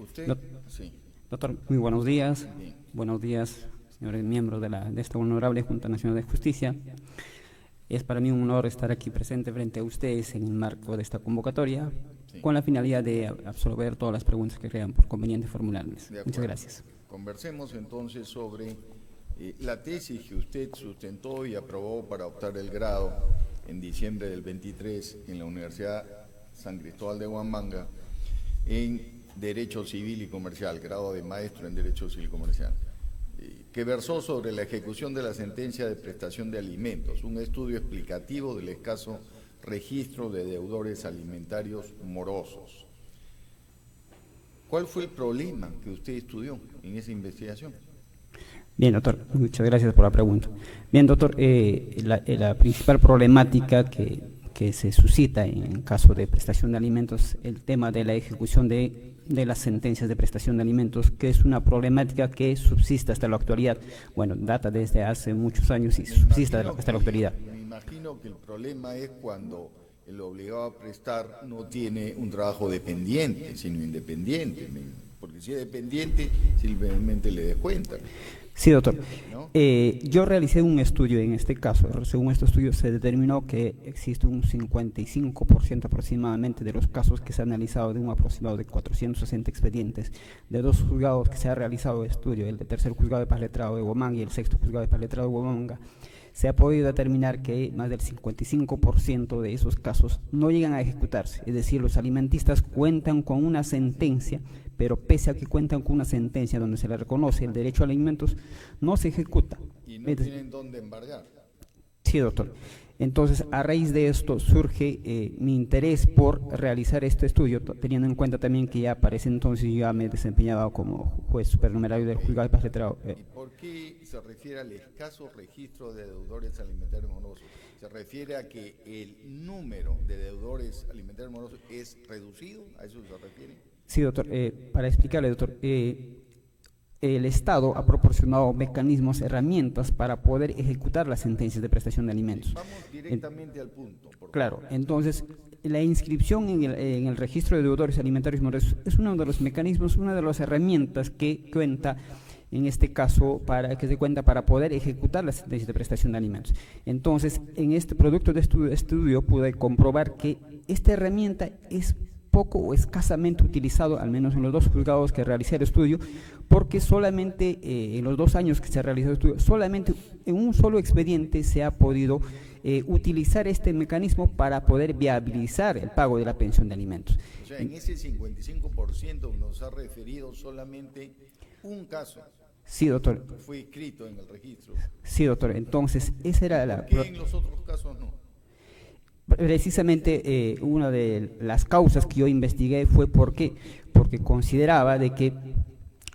¿Usted? Doc- Sí. Doctor, muy buenos días. Bien. Buenos días, señores miembros de esta honorable Junta Nacional de Justicia. Es para mí un honor estar aquí presente frente a ustedes en el marco de esta convocatoria, Sí. con la finalidad de absorber todas las preguntas que crean por conveniente formularles. De Muchas acuerdo. gracias. Conversemos entonces sobre la tesis que usted sustentó y aprobó para optar el grado en diciembre del 23 en la Universidad San Cristóbal de Huamanga en Derecho Civil y Comercial, grado de maestro en Derecho Civil y Comercial, que versó sobre la ejecución de la sentencia de prestación de alimentos, un estudio explicativo del escaso registro de deudores alimentarios morosos. ¿Cuál fue el problema que usted estudió en esa investigación? Bien, doctor, muchas gracias por la pregunta. Bien, doctor, la principal problemática que se suscita en caso de prestación de alimentos, el tema de la ejecución de las sentencias de prestación de alimentos, que es una problemática que subsiste hasta la actualidad. Bueno, data desde hace muchos años y subsiste hasta la actualidad. Me imagino que el problema es cuando el obligado a prestar no tiene un trabajo dependiente, sino independiente, porque si es dependiente, simplemente le descuentan. Sí, doctor. ¿No? Yo realicé un estudio en este caso. Según este estudio se determinó que existe un 55% aproximadamente de los casos que se han analizado de un aproximado de 460 expedientes de dos juzgados que se ha realizado el estudio, el de tercer juzgado de paz letrado de Huamanga y el sexto juzgado de paz letrado de Huamanga. Se ha podido determinar que más del 55% de esos casos no llegan a ejecutarse, es decir, los alimentistas cuentan con una sentencia, pero pese a que cuentan con una sentencia donde se le reconoce el derecho a alimentos, no se ejecuta. Y no tienen dónde embargar. Sí, doctor. Entonces, a raíz de esto surge mi interés por realizar este estudio, teniendo en cuenta también que ya para ese entonces yo ya me desempeñaba como juez supernumerario del juzgado de paz letrado. ¿Y por qué se refiere al escaso registro de deudores alimentarios morosos? ¿Se refiere a que el número de deudores alimentarios morosos es reducido? ¿A eso se refiere? Sí, doctor. Para explicarle, doctor, el Estado ha proporcionado mecanismos, herramientas para poder ejecutar las sentencias de prestación de alimentos. Vamos directamente al punto. Por Claro, favor. entonces la inscripción en el registro de deudores alimentarios morosos es uno de los mecanismos, una de las herramientas que cuenta en este caso que se cuenta para poder ejecutar las sentencias de prestación de alimentos. Entonces, en este producto de estudio pude comprobar que esta herramienta es poco o escasamente utilizado, al menos en los dos juzgados que realicé el estudio, porque solamente en los 2 años que se ha realizado el estudio, solamente en un solo expediente se ha podido utilizar este mecanismo para poder viabilizar el pago de la pensión de alimentos. O sea, en ese 55% nos ha referido solamente un caso Sí, doctor. fue inscrito en el registro. Sí, doctor. Entonces, esa era la... ¿Por qué en los otros casos no? Precisamente una de las causas que yo investigué fue porque consideraba de que,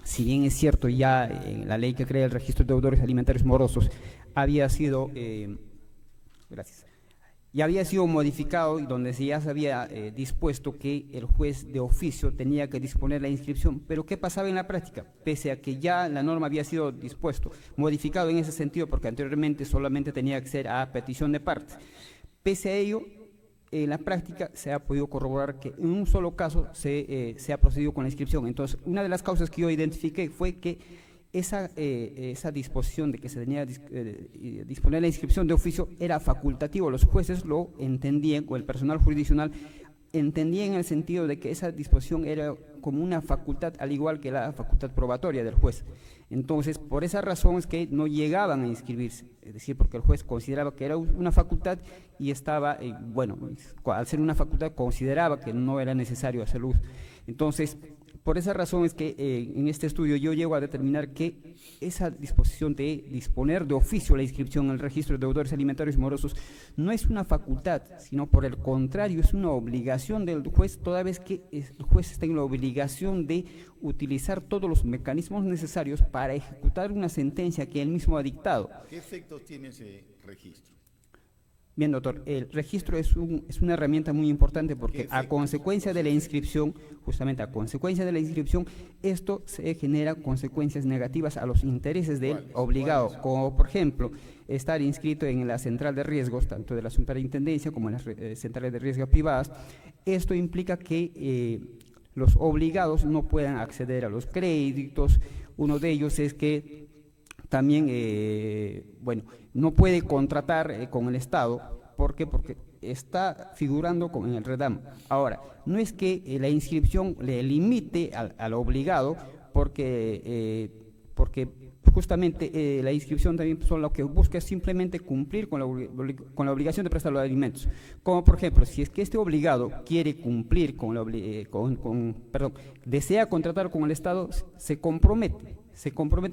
si bien es cierto ya en la ley que crea el registro de deudores alimentarios morosos había sido ya había sido modificado y donde ya se había dispuesto que el juez de oficio tenía que disponer la inscripción, pero ¿qué pasaba en la práctica? Pese a que ya la norma había sido dispuesto, modificado en ese sentido, porque anteriormente solamente tenía que ser a petición de partes. Pese a ello, en la práctica se ha podido corroborar que en un solo caso se ha procedido con la inscripción. Entonces, una de las causas que yo identifiqué fue que esa disposición de que se tenía que disponer la inscripción de oficio era facultativo. Los jueces lo entendían, o el personal jurisdiccional entendía en el sentido de que esa disposición era como una facultad, al igual que la facultad probatoria del juez. Entonces, por esa razón es que no llegaban a inscribirse, es decir, porque el juez consideraba que era una facultad y estaba, al ser una facultad consideraba que no era necesario hacer uso. Entonces, por esa razón es que en este estudio yo llego a determinar que esa disposición de disponer de oficio la inscripción en el registro de deudores alimentarios morosos no es una facultad, sino por el contrario es una obligación del juez, toda vez que el juez está en la obligación de utilizar todos los mecanismos necesarios para ejecutar una sentencia que él mismo ha dictado. ¿Qué efectos tiene ese registro? Bien, doctor, el registro es una herramienta muy importante porque a consecuencia de la inscripción, justamente a consecuencia de la inscripción, esto se genera consecuencias negativas a los intereses del obligado, como por ejemplo, estar inscrito en la central de riesgos, tanto de la superintendencia como en las centrales de riesgo privadas. Esto implica que los obligados no puedan acceder a los créditos. Uno de ellos es que también, no puede contratar con el Estado. ¿Por qué? Porque está figurando en el REDAM. Ahora, no es que la inscripción le limite al obligado, porque justamente la inscripción también lo que busca es simplemente cumplir con la obligación de prestar los alimentos. Como por ejemplo, si es que este obligado quiere cumplir desea contratar con el Estado, se compromete,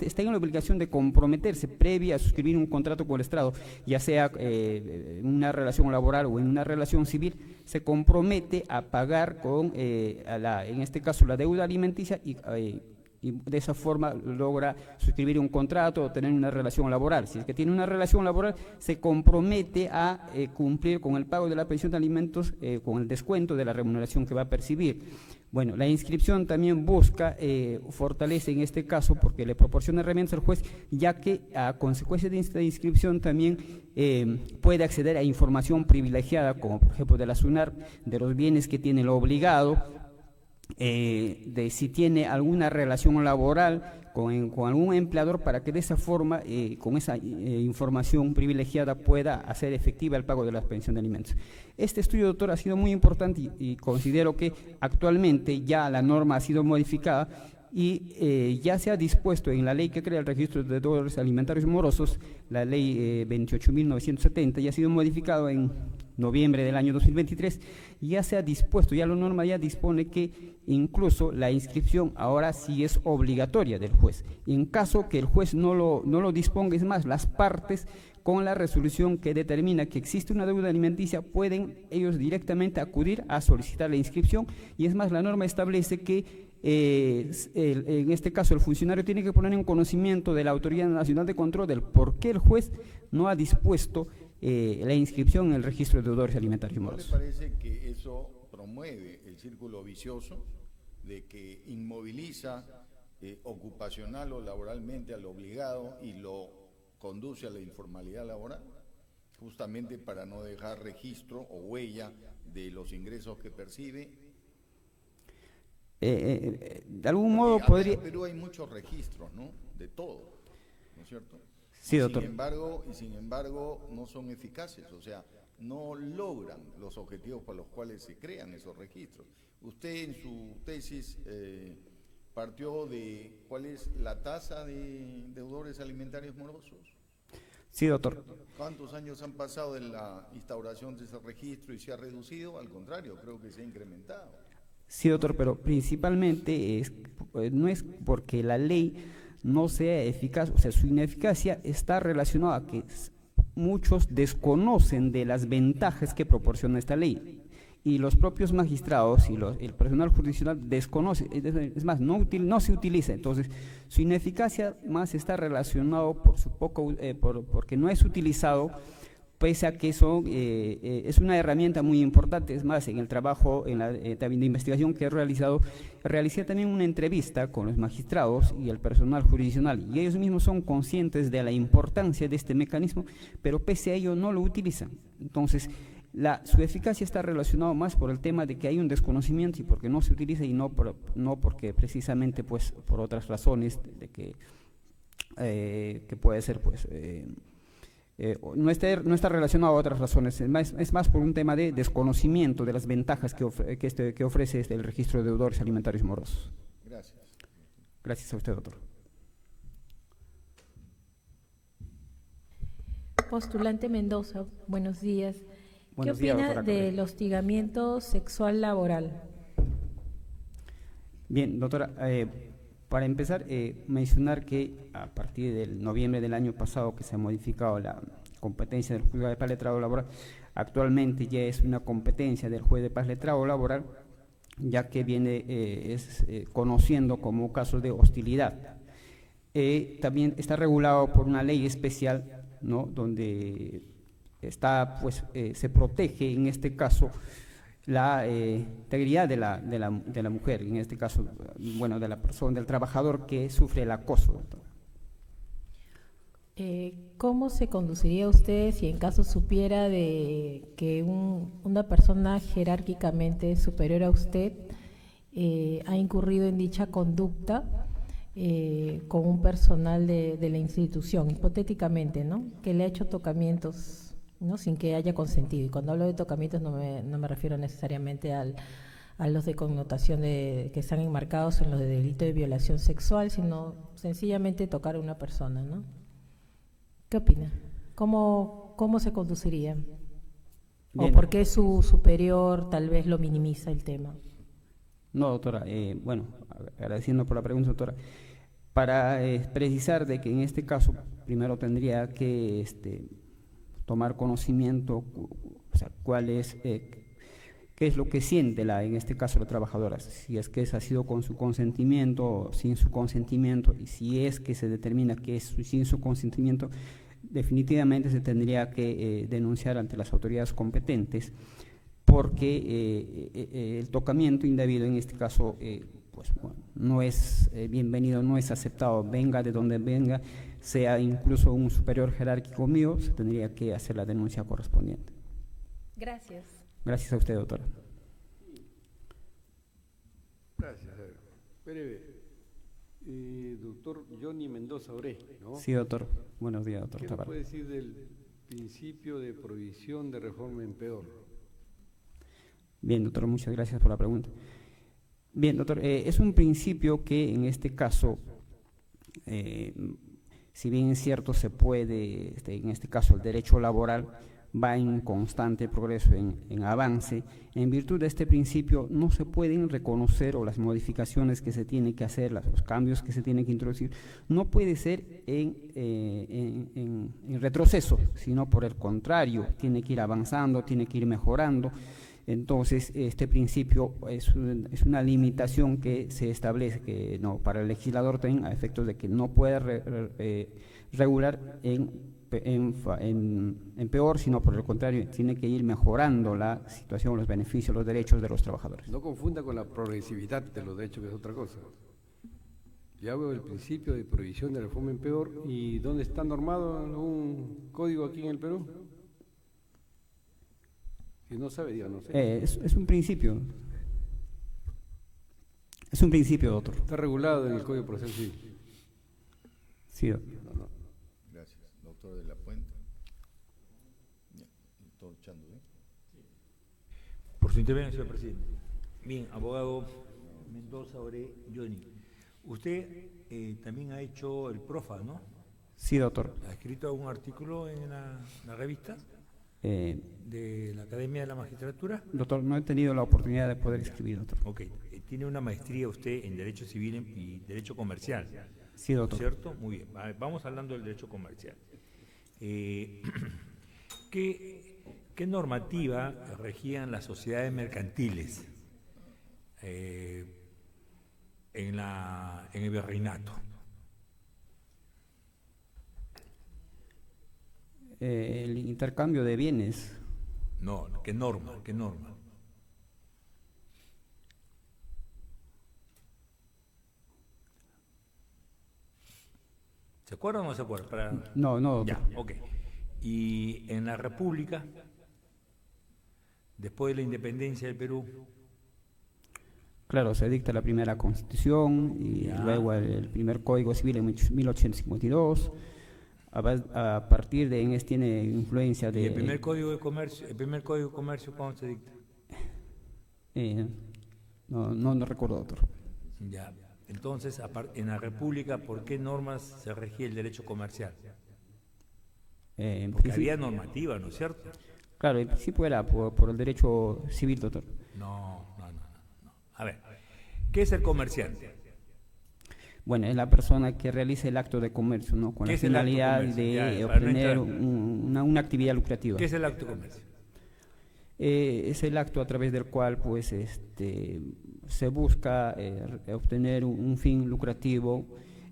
está en la obligación de comprometerse previa a suscribir un contrato con el Estado, ya sea en una relación laboral o en una relación civil, se compromete a pagar en este caso la deuda alimenticia y de esa forma logra suscribir un contrato o tener una relación laboral. Si es que tiene una relación laboral, se compromete a cumplir con el pago de la pensión de alimentos con el descuento de la remuneración que va a percibir. Bueno, la inscripción también busca, fortalece en este caso, porque le proporciona herramientas al juez, ya que a consecuencia de esta inscripción también puede acceder a información privilegiada, como por ejemplo de la SUNAR, de los bienes que tiene el obligado, de si tiene alguna relación laboral con algún empleador, para que de esa forma, con esa información privilegiada, pueda hacer efectiva el pago de la pensión de alimentos. Este estudio, doctor, ha sido muy importante y considero que actualmente ya la norma ha sido modificada y ya se ha dispuesto en la ley que crea el registro de deudores alimentarios morosos, la ley 28.970, ya ha sido modificado en noviembre del año 2023, ya se ha dispuesto, ya la norma ya dispone que incluso la inscripción ahora sí es obligatoria del juez. En caso que el juez no lo disponga, es más, las partes con la resolución que determina que existe una deuda alimenticia pueden ellos directamente acudir a solicitar la inscripción, y es más, la norma establece que en este caso el funcionario tiene que poner en conocimiento de la Autoridad Nacional de Control del por qué el juez no ha dispuesto la inscripción en el registro de deudores alimentarios morosos. ¿No le parece que eso promueve el círculo vicioso de que inmoviliza ocupacional o laboralmente al obligado y lo conduce a la informalidad laboral, justamente para no dejar registro o huella de los ingresos que percibe? De algún modo Acá podría... en Perú hay muchos registros, ¿no?, de todo, ¿no es cierto? Sí, doctor. Sin embargo, no son eficaces, o sea, no logran los objetivos para los cuales se crean esos registros. Usted en su tesis partió de cuál es la tasa de deudores alimentarios morosos. Sí, doctor. ¿Cuántos años han pasado de la instauración de ese registro y se ha reducido? Al contrario, creo que se ha incrementado. Sí, doctor, pero principalmente no es porque la ley no sea eficaz, o sea, su ineficacia está relacionada a que muchos desconocen de las ventajas que proporciona esta ley, y los propios magistrados y el personal jurisdiccional desconoce, es más, no se utiliza. Entonces, su ineficacia más está relacionado porque no es utilizado, pese a que eso es una herramienta muy importante. Es más, en el trabajo también de investigación que he realizado, realicé también una entrevista con los magistrados y el personal jurisdiccional, y ellos mismos son conscientes de la importancia de este mecanismo, pero pese a ello no lo utilizan. Entonces, su eficacia está relacionada más por el tema de que hay un desconocimiento y porque no se utiliza, y no porque precisamente pues por otras razones de que puede ser pues no está relacionado a otras razones, es más por un tema de desconocimiento de las ventajas que ofrece el registro de deudores alimentarios morosos. Gracias. Gracias a usted, doctor. Postulante Mendoza, buenos días. Buenos ¿Qué días, opina doctora del hostigamiento sexual laboral? Bien, doctora, para empezar, mencionar que a partir del noviembre del año pasado que se ha modificado la competencia del Juzgado de Paz Letrado Laboral, actualmente ya es una competencia del Juez de Paz Letrado Laboral, ya que viene conociendo como casos de hostilidad. También está regulado por una ley especial, ¿no?, donde se protege en este caso la integridad de la mujer, en este caso, bueno, de la persona, del trabajador que sufre el acoso. ¿Cómo se conduciría usted si en caso supiera de que una persona jerárquicamente superior a usted ha incurrido en dicha conducta con un personal de la institución, hipotéticamente, ¿no? Que le ha hecho tocamientos, ¿no? Sin que haya consentido. Y cuando hablo de tocamientos no me refiero necesariamente a los de connotación que están enmarcados en los de delito de violación sexual, sino sencillamente tocar a una persona, ¿no? ¿Qué opina? ¿Cómo se conduciría? Bien. ¿O por qué su superior tal vez lo minimiza el tema? No, doctora, bueno, agradeciendo por la pregunta, doctora. Para precisar de que en este caso primero tendría que tomar conocimiento, o sea, cuál es, qué es lo que siente en este caso la trabajadora, si es que ha sido con su consentimiento o sin su consentimiento, y si es que se determina que es sin su consentimiento, definitivamente se tendría que denunciar ante las autoridades competentes, porque el tocamiento indebido en este caso pues, bueno, no es bienvenido, no es aceptado, venga de donde venga, sea incluso un superior jerárquico mío, se tendría que hacer la denuncia correspondiente. Gracias. Gracias a usted, doctora. Gracias. Breve. Doctor Johnny Mendoza Oré, ¿no? Sí, doctor. Buenos días, doctor ¿Qué nos Tabarra. puede decir del principio de prohibición de reforma en peor? Bien, doctor, muchas gracias por la pregunta. Bien, doctor, es un principio que en este caso, si bien es cierto, se puede, en este caso el derecho laboral va en constante progreso, en avance. En virtud de este principio no se pueden reconocer, o las modificaciones que se tienen que hacer, los cambios que se tienen que introducir, no puede ser en retroceso, sino por el contrario, tiene que ir avanzando, tiene que ir mejorando. Entonces, este principio es una limitación que se establece, que no, para el legislador a efectos de que no puede regular en peor, sino por el contrario, tiene que ir mejorando la situación, los beneficios, los derechos de los trabajadores. No confunda con la progresividad de los derechos, que es otra cosa. Ya veo el principio de prohibición de reforma en peor. ¿Y dónde está normado en algún código aquí en el Perú? Si no sabe, diga, no sé. Es un principio. Es un principio, doctor. Está regulado en el Código Procesal Civil. Sí, doctor. Gracias. Doctor de la Puente. Ya, doctor Chando, ¿eh? Por su intervención, señor presidente. Bien, abogado Mendoza Oré Johnny. Usted también ha hecho el PROFA, ¿no? Sí, doctor. ¿Ha escrito algún artículo en la revista de la Academia de la Magistratura? Doctor, no he tenido la oportunidad de poder escribir, doctor. Ok. Tiene una maestría usted en Derecho Civil y Derecho Comercial. Sí, doctor. ¿Cierto? Muy bien. Vamos hablando del derecho comercial. ¿Qué normativa regían las sociedades mercantiles en el virreinato? El intercambio de bienes. No, ¿qué norma? ¿Qué norma? ¿Se acuerda o no se acuerda? No, doctor. Ya, ok. Y en la República, después de la independencia del Perú, Claro, se dicta la primera Constitución y Ya. luego el primer Código Civil en 1852. A partir de tiene influencia y de... el primer Código de Comercio, ¿cuándo se dicta? no recuerdo, doctor. Ya. Entonces, en la República, ¿por qué normas se regía el derecho comercial? En Porque principio- había normativa, ¿no es cierto? Claro, en principio era por el derecho civil, doctor. No. A ver, ¿qué es el comerciante? Bueno, es la persona que realiza el acto de comercio, ¿no? Con ¿Qué la es el acto de finalidad comercio? de Ya, para no obtener entrar. una actividad lucrativa. ¿Qué es el acto de comercio? Es el acto a través del cual pues se busca obtener un fin lucrativo,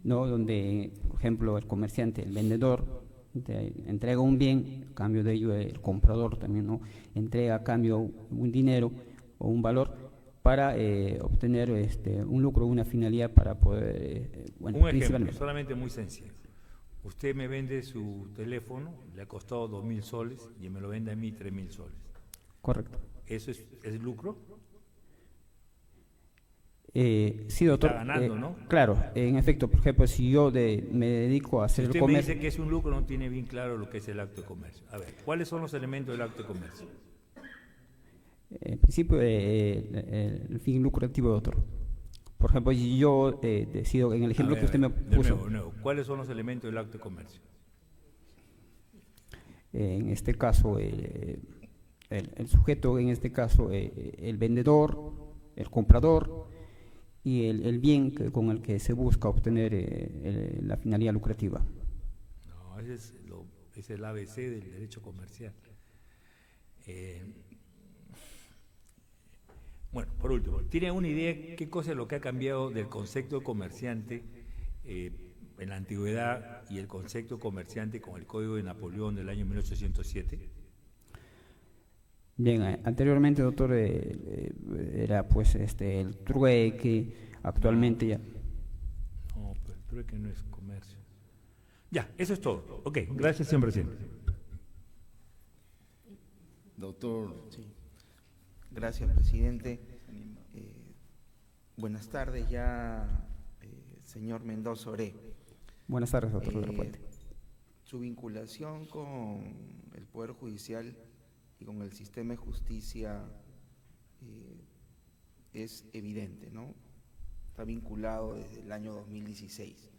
¿no? Donde, por ejemplo, el comerciante, el vendedor, entrega un bien, a cambio de ello el comprador también, ¿no? Entrega a cambio un dinero o un valor para obtener un lucro, una finalidad para poder, bueno, Un ejemplo, principalmente. solamente muy sencillo. Usted me vende su teléfono, le ha costado 2.000 soles y me lo vende a mí 3.000 soles. Correcto. ¿Eso es lucro? Sí, doctor. Está ganando, ¿no? Claro, en efecto, por ejemplo, si yo me dedico a hacer Usted el me comercio. dice que es un lucro, no tiene bien claro lo que es el acto de comercio. A ver, ¿cuáles son los elementos del acto de comercio? En principio, el fin lucrativo, doctor. Por ejemplo, si yo decido, en el ejemplo A que ver, usted me de puso, nuevo, ¿cuáles son los elementos del acto de comercio? en este caso, el sujeto, en este caso, el vendedor, el comprador y el bien con el que se busca obtener la finalidad lucrativa. No, ese es el ABC del derecho comercial. Bueno, por último, ¿tiene una idea qué cosa es lo que ha cambiado del concepto de comerciante en la antigüedad y el concepto de comerciante con el Código de Napoleón del año 1807? Bien, anteriormente, doctor, era pues el trueque, actualmente ya. No, pero el trueque no es comercio. Ya, eso es todo. Ok, gracias, señor presidente. Doctor, Gracias, presidente. Buenas tardes ya, señor Mendoza Oré. Buenas tardes, doctor de la Puente. Su vinculación con el Poder Judicial y con el sistema de justicia es evidente, ¿no? Está vinculado desde el año 2016.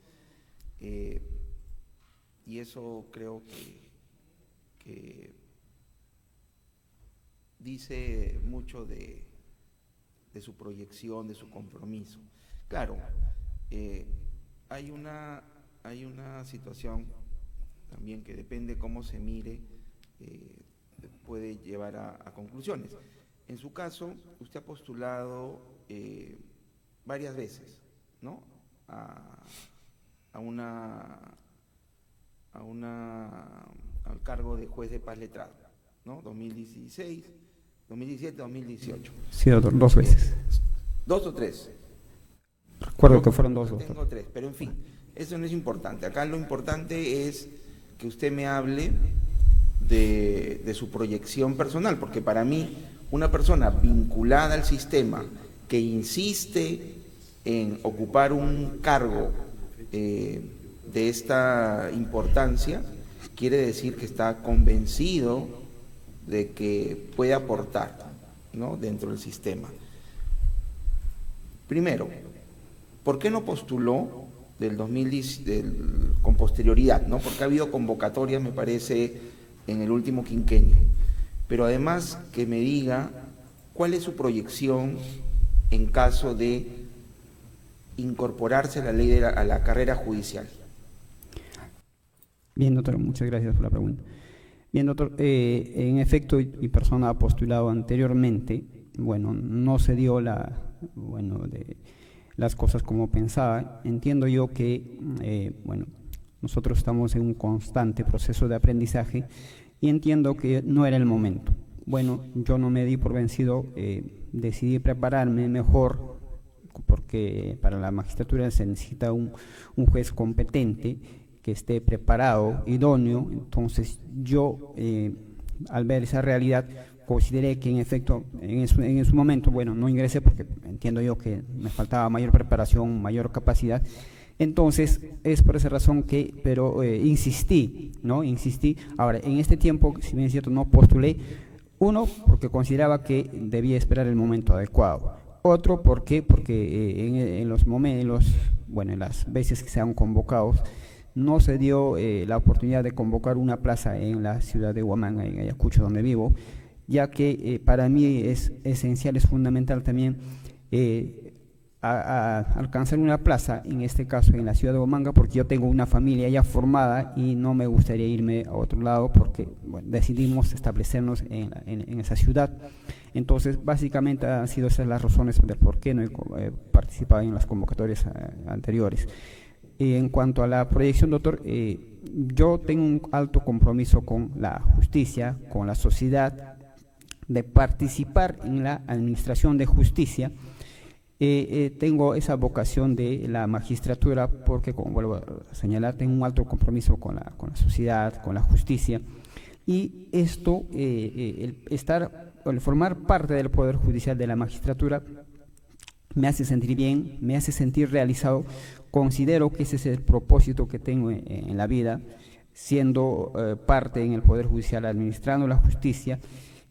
Y eso creo que dice mucho de su proyección, de su compromiso. Claro, hay una situación también que depende cómo se mire, puede llevar a conclusiones. En su caso, usted ha postulado varias veces, ¿no?, al cargo de juez de paz letrado, ¿no? 2016, 2017, 2018. Sí, doctor, 2 veces. ¿2 o 3? Recuerdo que fueron 2, doctor. Tengo 3, pero en fin, eso no es importante. Acá lo importante es que usted me hable de su proyección personal, porque para mí una persona vinculada al sistema que insiste en ocupar un cargo de esta importancia, quiere decir que está convencido de que puede aportar, ¿no?, dentro del sistema. Primero, ¿por qué no postuló del 2010, con posterioridad, ¿no? Porque ha habido convocatorias, me parece, en el último quinquenio. Pero además que me diga cuál es su proyección en caso de incorporarse a la ley a la carrera judicial. Bien, doctor, muchas gracias por la pregunta. Bien, doctor, en efecto, mi persona ha postulado anteriormente. Bueno, no se dio las cosas como pensaba. Entiendo yo que, nosotros estamos en un constante proceso de aprendizaje y entiendo que no era el momento. Bueno, yo no me di por vencido, decidí prepararme mejor, porque para la magistratura se necesita un juez competente, que esté preparado, idóneo. Entonces yo, al ver esa realidad, consideré que en efecto, en su momento, no ingresé porque entiendo yo que me faltaba mayor preparación, mayor capacidad. Entonces, es por esa razón pero insistí, ¿no? Insistí. Ahora, en este tiempo, si bien es cierto, no postulé. Uno, porque consideraba que debía esperar el momento adecuado. Otro, porque en las veces que se han convocado, no se dio la oportunidad de convocar una plaza en la ciudad de Huamanga, en Ayacucho, donde vivo, ya que para mí es esencial, es fundamental también alcanzar una plaza, en este caso en la ciudad de Huamanga, porque yo tengo una familia ya formada y no me gustaría irme a otro lado porque decidimos establecernos en esa ciudad. Entonces, básicamente han sido esas las razones del por qué no he participado en las convocatorias anteriores. En cuanto a la proyección, doctor, yo tengo un alto compromiso con la justicia, con la sociedad, de participar en la administración de justicia. Tengo esa vocación de la magistratura porque, como vuelvo a señalar, tengo un alto compromiso con la sociedad, con la justicia. Y esto, el formar parte del Poder Judicial de la magistratura, me hace sentir bien, me hace sentir realizado. Considero que ese es el propósito que tengo en la vida, siendo parte en el Poder Judicial, administrando la justicia,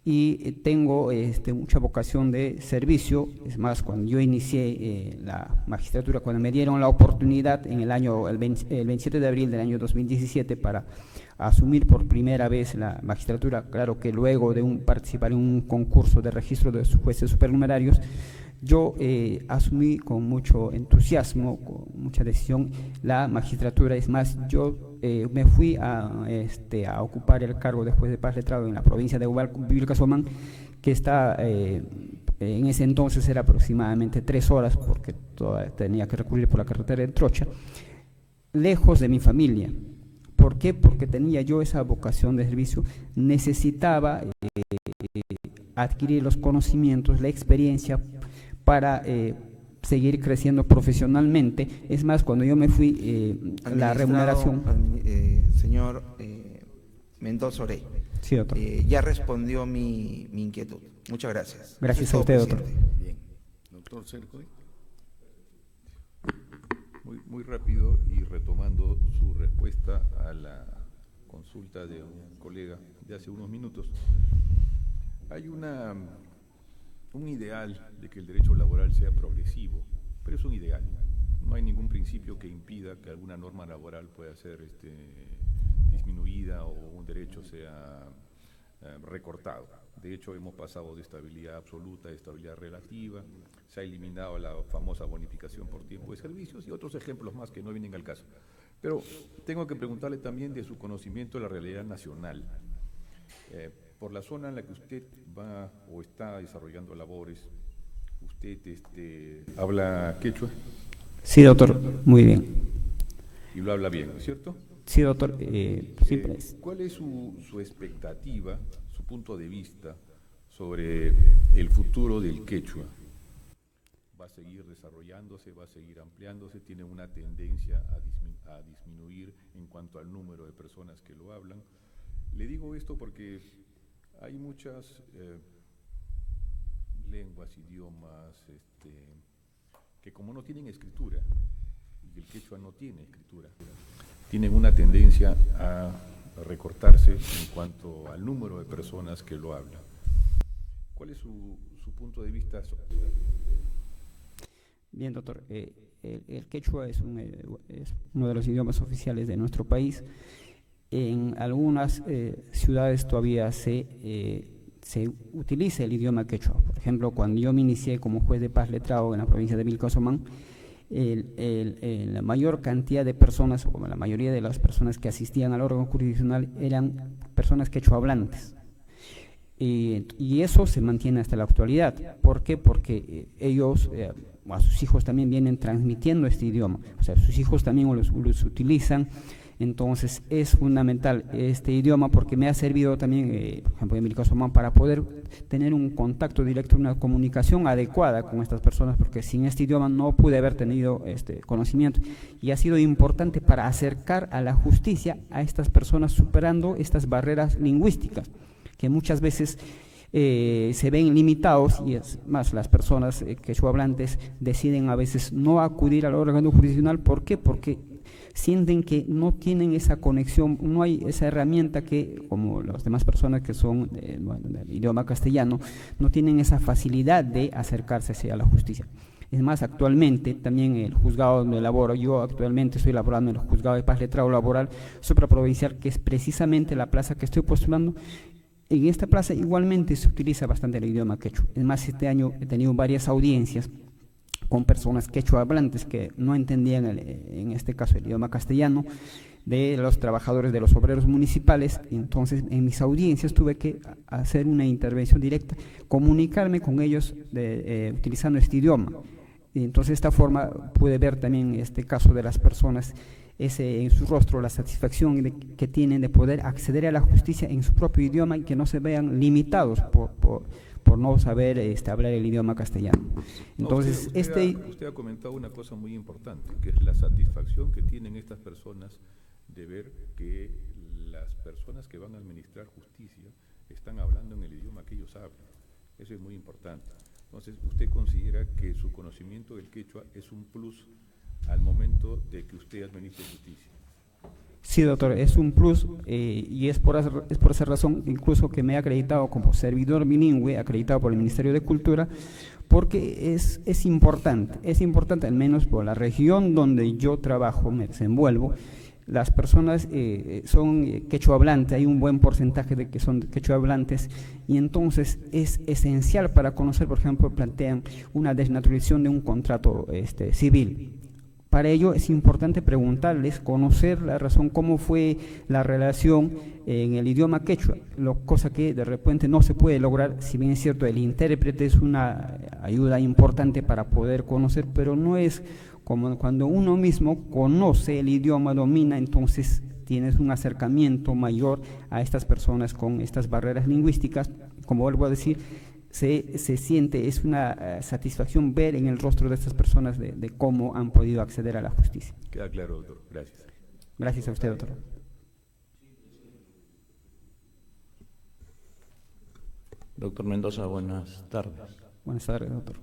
y tengo mucha vocación de servicio. Es más, cuando yo inicié la magistratura, cuando me dieron la oportunidad en el 27 de abril del año 2017 para asumir por primera vez la magistratura, claro que luego de participar en un concurso de registro de jueces supernumerarios, yo asumí con mucho entusiasmo, con mucha decisión, la magistratura. Es más, yo me fui a ocupar el cargo de juez de paz letrado en la provincia de Vilcasomán, que está, en ese entonces era aproximadamente 3 horas, porque tenía que recurrir por la carretera de Trocha, lejos de mi familia. ¿Por qué? Porque tenía yo esa vocación de servicio, necesitaba adquirir los conocimientos, la experiencia, para seguir creciendo profesionalmente. Es más, cuando yo me fui, la remuneración… Señor Mendoza Orey, Sí, doctor. ya respondió mi inquietud. Muchas gracias. Gracias Eso a es todo, usted, doctor. presidente. Bien. Doctor Cercoy. Muy rápido y retomando su respuesta a la consulta de un colega de hace unos minutos, hay un ideal de que el derecho laboral sea progresivo, pero es un ideal. No hay ningún principio que impida que alguna norma laboral pueda ser disminuida o un derecho sea recortado. De hecho, hemos pasado de estabilidad absoluta a estabilidad relativa, se ha eliminado la famosa bonificación por tiempo de servicios y otros ejemplos más que no vienen al caso. Pero tengo que preguntarle también de su conocimiento de la realidad nacional. Por la zona en la que usted va o está desarrollando labores, ¿usted habla quechua? Sí, doctor, muy bien. Y lo habla bien, ¿no es cierto? Sí, doctor, siempre es. ¿Cuál es su expectativa, su punto de vista sobre el futuro del quechua? ¿Va a seguir desarrollándose, va a seguir ampliándose? ¿Tiene una tendencia a disminuir en cuanto al número de personas que lo hablan? Le digo esto porque hay muchas lenguas, idiomas, que como no tienen escritura, y el quechua no tiene escritura, tienen una tendencia a recortarse en cuanto al número de personas que lo hablan. ¿Cuál es su punto de vista? Bien, doctor, el quechua es uno de los idiomas oficiales de nuestro país. En algunas ciudades todavía se utiliza el idioma quechua. Por ejemplo, cuando yo me inicié como juez de paz letrado en la provincia de Vilcasomán, la mayor cantidad de personas, o la mayoría de las personas que asistían al órgano jurisdiccional eran personas quechua hablantes. Y eso se mantiene hasta la actualidad. ¿Por qué? Porque ellos, a sus hijos también vienen transmitiendo este idioma. O sea, sus hijos también los utilizan. Entonces es fundamental este idioma porque me ha servido también, por ejemplo, en mi caso, para poder tener un contacto directo, una comunicación adecuada con estas personas, porque sin este idioma no pude haber tenido este conocimiento. Y ha sido importante para acercar a la justicia a estas personas, superando estas barreras lingüísticas, que muchas veces se ven limitados, y es más, las personas quechuahablantes deciden a veces no acudir al órgano jurisdiccional. ¿Por qué? Porque sienten que no tienen esa conexión, no hay esa herramienta que, como las demás personas que son del idioma castellano, no tienen esa facilidad de acercarse a la justicia. Es más, actualmente también el juzgado donde laboro, yo actualmente estoy laborando en el juzgado de paz letrado laboral supraprovincial, que es precisamente la plaza que estoy postulando. En esta plaza igualmente se utiliza bastante el idioma quechua. Es más, este año he tenido varias audiencias con personas quechua hablantes que no entendían, en este caso, el idioma castellano, de los trabajadores, de los obreros municipales. Entonces, en mis audiencias tuve que hacer una intervención directa, comunicarme con ellos utilizando este idioma. Y entonces, de esta forma, pude ver también este caso de las personas, en su rostro, la satisfacción que tienen de poder acceder a la justicia en su propio idioma y que no se vean limitados por no saber hablar el idioma castellano. Entonces, usted ha comentado una cosa muy importante, que es la satisfacción que tienen estas personas de ver que las personas que van a administrar justicia están hablando en el idioma que ellos hablan. Eso es muy importante. Entonces, ¿usted considera que su conocimiento del quechua es un plus al momento de que usted administre justicia? Sí, doctor, es un plus y es por esa razón incluso que me he acreditado como servidor bilingüe, acreditado por el Ministerio de Cultura, porque es importante, al menos por la región donde yo trabajo, me desenvuelvo, las personas son quechua hablantes, hay un buen porcentaje de que son quechua hablantes, y entonces es esencial para conocer, por ejemplo, plantean una desnaturalización de un contrato civil. Para ello es importante preguntarles, conocer la razón, cómo fue la relación en el idioma quechua, cosa que de repente no se puede lograr. Si bien es cierto, el intérprete es una ayuda importante para poder conocer, pero no es como cuando uno mismo conoce el idioma, domina, entonces tienes un acercamiento mayor a estas personas con estas barreras lingüísticas. Como vuelvo a decir, se siente, es una satisfacción ver en el rostro de estas personas de cómo han podido acceder a la justicia. Queda claro, doctor. Gracias. Gracias a usted, doctor. Doctor Mendoza, buenas tardes. Buenas tardes, doctor.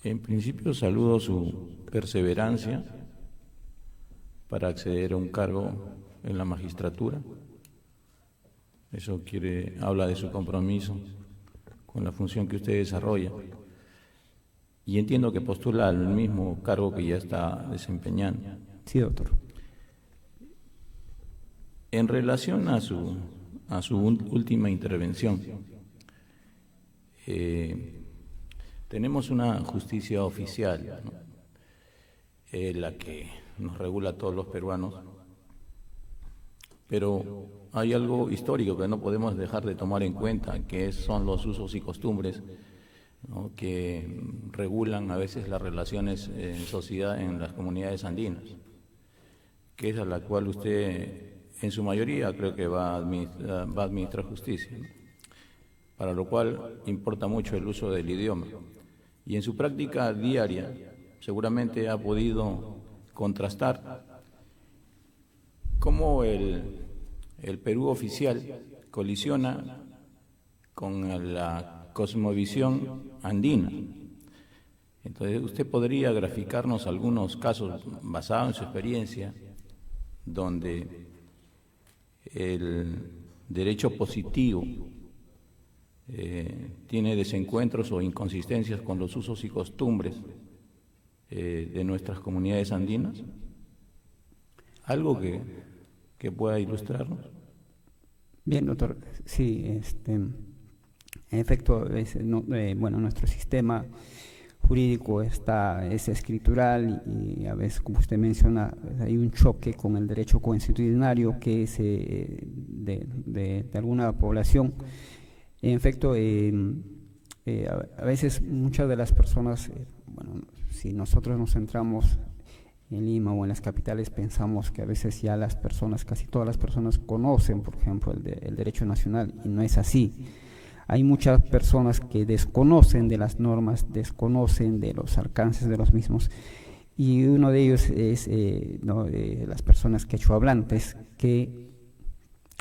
En principio saludo su perseverancia para acceder a un cargo en la magistratura. Eso habla de su compromiso con la función que usted desarrolla. Y entiendo que postula al mismo cargo que ya está desempeñando. Sí, doctor. En relación a su última intervención, tenemos una justicia oficial, ¿no? La que nos regula a todos los peruanos, pero hay algo histórico que no podemos dejar de tomar en cuenta, que son los usos y costumbres, ¿no?, que regulan a veces las relaciones en sociedad en las comunidades andinas, que es a la cual usted en su mayoría creo que va a administrar justicia, ¿no?, para lo cual importa mucho el uso del idioma. Y en su práctica diaria seguramente ha podido contrastar cómo el Perú oficial colisiona con la cosmovisión andina. Entonces, ¿usted podría graficarnos algunos casos basados en su experiencia donde el derecho positivo tiene desencuentros o inconsistencias con los usos y costumbres de nuestras comunidades andinas? ¿Algo que pueda ilustrarnos? Bien, doctor. Sí, en efecto, bueno, nuestro sistema jurídico es escritural y a veces, como usted menciona, hay un choque con el derecho constitucional que es de alguna población. En efecto, a veces muchas de las personas, bueno, si nosotros nos centramos en Lima o en las capitales, pensamos que a veces ya las personas, casi todas las personas conocen, por ejemplo, el derecho nacional, y no es así. Hay muchas personas que desconocen de las normas, desconocen de los alcances de los mismos, y uno de ellos es las personas quechuahablantes, que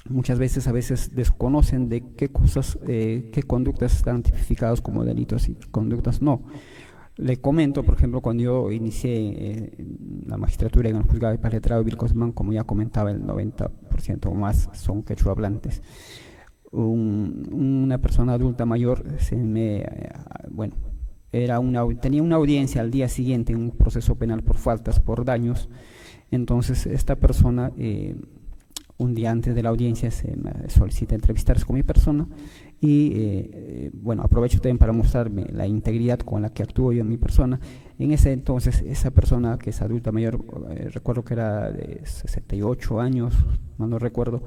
muchas veces, a veces desconocen de qué cosas, qué conductas están tipificadas como delitos y conductas no. Le comento, por ejemplo, cuando yo inicié la magistratura en el juzgado de paz letrado Vilcosman, como ya comentaba, el 90% o más son quechuahablantes. Una persona adulta mayor tenía una audiencia al día siguiente en un proceso penal por faltas, por daños. Entonces esta persona, un día antes de la audiencia, se me solicita entrevistarse con mi persona y aprovecho también para mostrarme la integridad con la que actúo yo en mi persona. En ese entonces, esa persona, que es adulta mayor, recuerdo que era de 68 años, no recuerdo,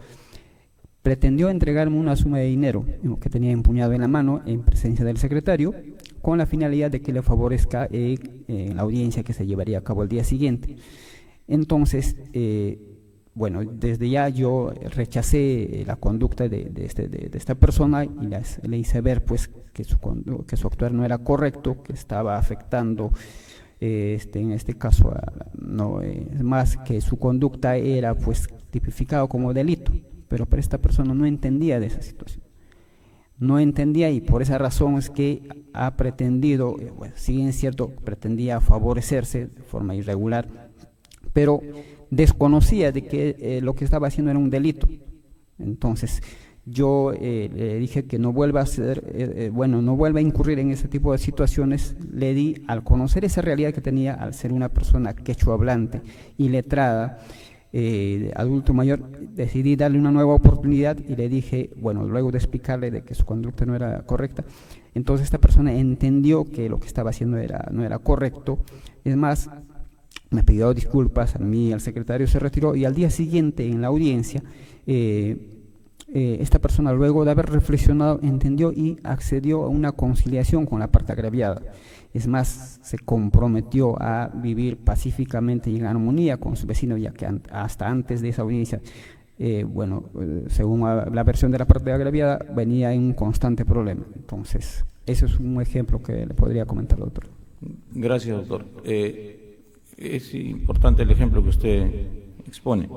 pretendió entregarme una suma de dinero que tenía empuñado en la mano en presencia del secretario, con la finalidad de que le favorezca en la audiencia que se llevaría a cabo el día siguiente. Entonces, desde ya yo rechacé la conducta de esta persona y le hice ver pues que su actuar no era correcto, que estaba afectando en este caso es más, que su conducta era pues tipificado como delito, pero esta persona no entendía de esa situación. no entendía, y por esa razón es que ha pretendido, bueno, si bien es cierto, pretendía favorecerse de forma irregular, pero desconocía de que lo que estaba haciendo era un delito. Entonces yo le dije que no vuelva a hacer, no vuelva a incurrir en ese tipo de situaciones. Le di, al conocer esa realidad que tenía, al ser una persona quechua hablante y letrada, adulto mayor, decidí darle una nueva oportunidad y le dije, bueno, luego de explicarle de que su conducta no era correcta, entonces esta persona entendió que lo que estaba haciendo no era correcto. Es más, me pidió disculpas a mí, al secretario se retiró, y al día siguiente en la audiencia esta persona, luego de haber reflexionado, entendió y accedió a una conciliación con la parte agraviada. Es más, se comprometió a vivir pacíficamente y en armonía con su vecino, ya que hasta antes de esa audiencia, según la versión de la parte agraviada, venía en un constante problema. Entonces, ese es un ejemplo que le podría comentar, doctor. Gracias, doctor. Es importante el ejemplo que usted expone,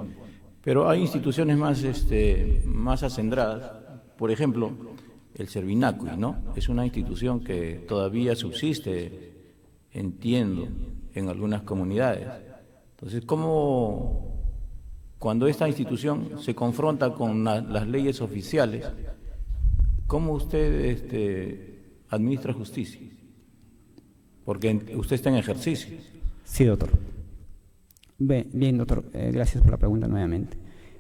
pero hay instituciones más acendradas. Por ejemplo, el Servinacui, ¿no? Es una institución que todavía subsiste, entiendo, en algunas comunidades. Entonces, ¿cómo, cuando esta institución se confronta con las leyes oficiales, cómo usted administra justicia? Porque usted está en ejercicio. Sí, doctor. Bien, doctor, gracias por la pregunta nuevamente.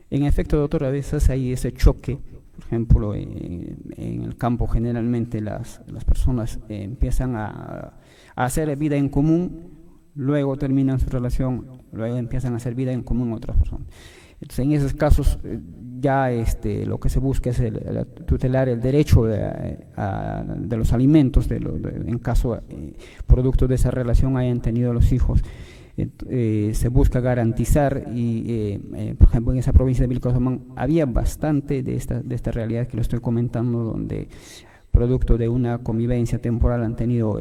En efecto, doctor, a veces hay ese choque. Por ejemplo, en el campo generalmente las personas empiezan a hacer vida en común, luego terminan su relación, luego empiezan a hacer vida en común otras personas. Entonces, en esos casos ya lo que se busca es tutelar el derecho de los alimentos, en caso producto de esa relación hayan tenido los hijos. Se busca garantizar y, por ejemplo, en esa provincia de Vilcazomán había bastante de esta realidad que lo estoy comentando, donde producto de una convivencia temporal han tenido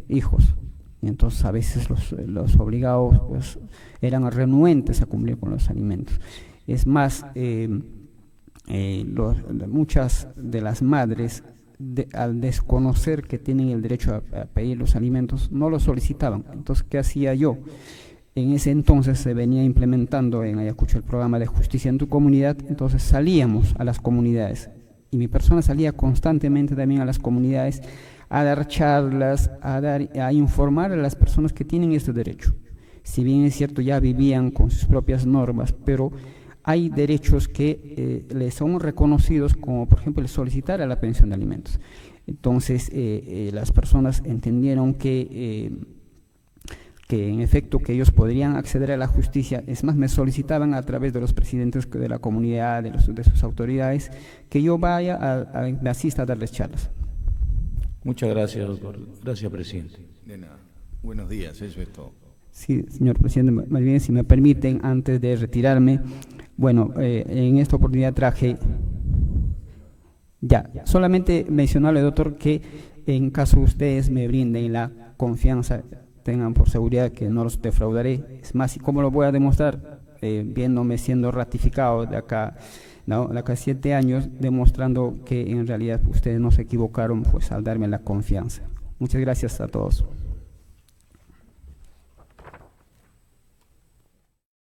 hijos. Y entonces a veces los obligados pues, eran renuentes a cumplir con los alimentos. Es más, muchas de las madres, al desconocer que tienen el derecho a pedir los alimentos, no los solicitaban. Entonces, ¿qué hacía yo? En ese entonces se venía implementando en Ayacucho el programa de Justicia en tu Comunidad. Entonces salíamos a las comunidades y mi persona salía constantemente también a las comunidades a dar charlas, a informar a las personas que tienen este derecho. Si bien es cierto, ya vivían con sus propias normas, pero hay derechos que les son reconocidos, como por ejemplo el solicitar a la pensión de alimentos. Entonces las personas entendieron que en efecto que ellos podrían acceder a la justicia. Es más, me solicitaban a través de los presidentes de la comunidad, de sus autoridades, que yo vaya me asista a darles charlas. Muchas gracias, doctor. Gracias, presidente. De nada. Buenos días, eso es todo. Sí, señor presidente, más bien, si me permiten, antes de retirarme, en esta oportunidad traje, solamente mencionarle, doctor, que en caso ustedes me brinden la confianza, tengan por seguridad que no los defraudaré. Es más, ¿y cómo lo voy a demostrar? Viéndome siendo ratificado de acá a 7 años, demostrando que en realidad ustedes no se equivocaron pues al darme la confianza. Muchas gracias a todos.